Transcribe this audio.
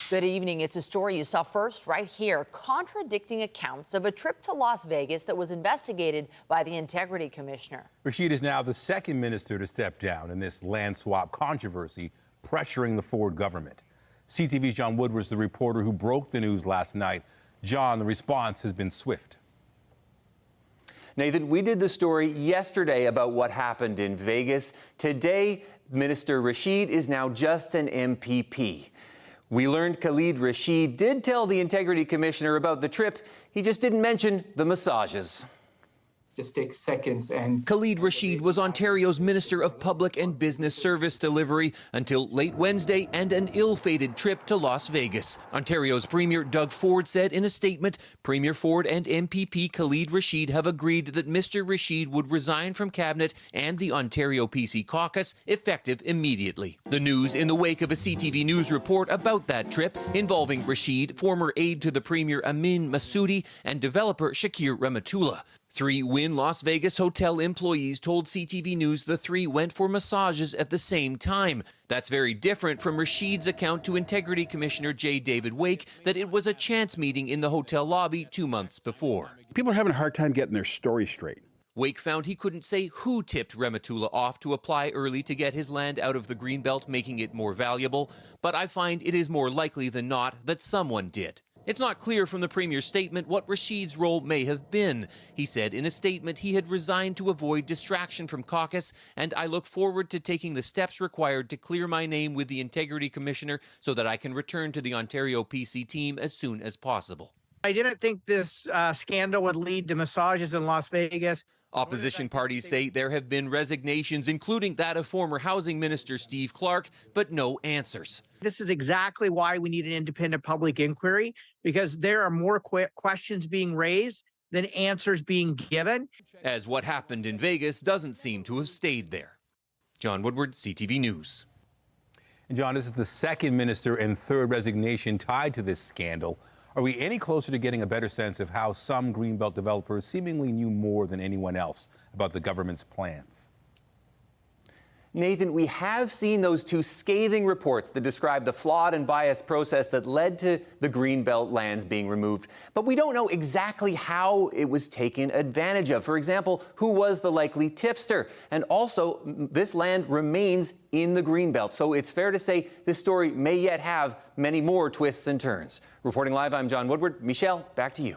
Good evening. It's a story you saw first right here, contradicting accounts of a trip to Las Vegas that was investigated by the Integrity Commissioner. Rasheed is now the second minister to step down in this land swap controversy, pressuring the Ford government. CTV's John Woodward's the reporter who broke the news last night. John, the response has been swift. Nathan, we did the story yesterday about what happened in Vegas. Today, Minister Rasheed is now just an MPP. We learned Khalid Rasheed did tell the Integrity Commissioner about the trip. He just didn't mention the massages. Just takes seconds. And Khalid Rasheed was Ontario's Minister of Public and Business Service Delivery until late Wednesday and an ill-fated trip to Las Vegas. Ontario's Premier Doug Ford said in a statement, Premier Ford and MPP Khalid Rasheed have agreed that Mr. Rasheed would resign from Cabinet and the Ontario PC caucus effective immediately. The news in the wake of a CTV News report about that trip involving Rasheed, former aide to the Premier Amin Massoudi, and developer Shakir Rahmatullah. 3 Wynn Las Vegas hotel employees told CTV News the 3 went for massages at the same time. That's very different from Rasheed's account to Integrity Commissioner J. David Wake that it was a chance meeting in the hotel lobby 2 months before. People are having a hard time getting their story straight. Wake found he couldn't say who tipped Rahmatullah off to apply early to get his land out of the Greenbelt, making it more valuable, but I find it is more likely than not that someone did. It's not clear from the Premier's statement what Rasheed's role may have been. He said in a statement he had resigned to avoid distraction from caucus, and I look forward to taking the steps required to clear my name with the Integrity Commissioner so that I can return to the Ontario PC team as soon as possible. I didn't think this scandal would lead to massages in Las Vegas. Opposition parties say there have been resignations, including that of former Housing Minister Steve Clark, but no answers. This is exactly why we need an independent public inquiry, because there are more questions being raised than answers being given. As what happened in Vegas doesn't seem to have stayed there. John Woodward, CTV News. And John, this is the second minister and third resignation tied to this scandal. Are we any closer to getting a better sense of how some Greenbelt developers seemingly knew more than anyone else about the government's plans? Nathan, we have seen those 2 scathing reports that describe the flawed and biased process that led to the Greenbelt lands being removed. But we don't know exactly how it was taken advantage of. For example, who was the likely tipster? And also, this land remains in the Greenbelt. So it's fair to say this story may yet have many more twists and turns. Reporting live, I'm John Woodward. Michelle, back to you.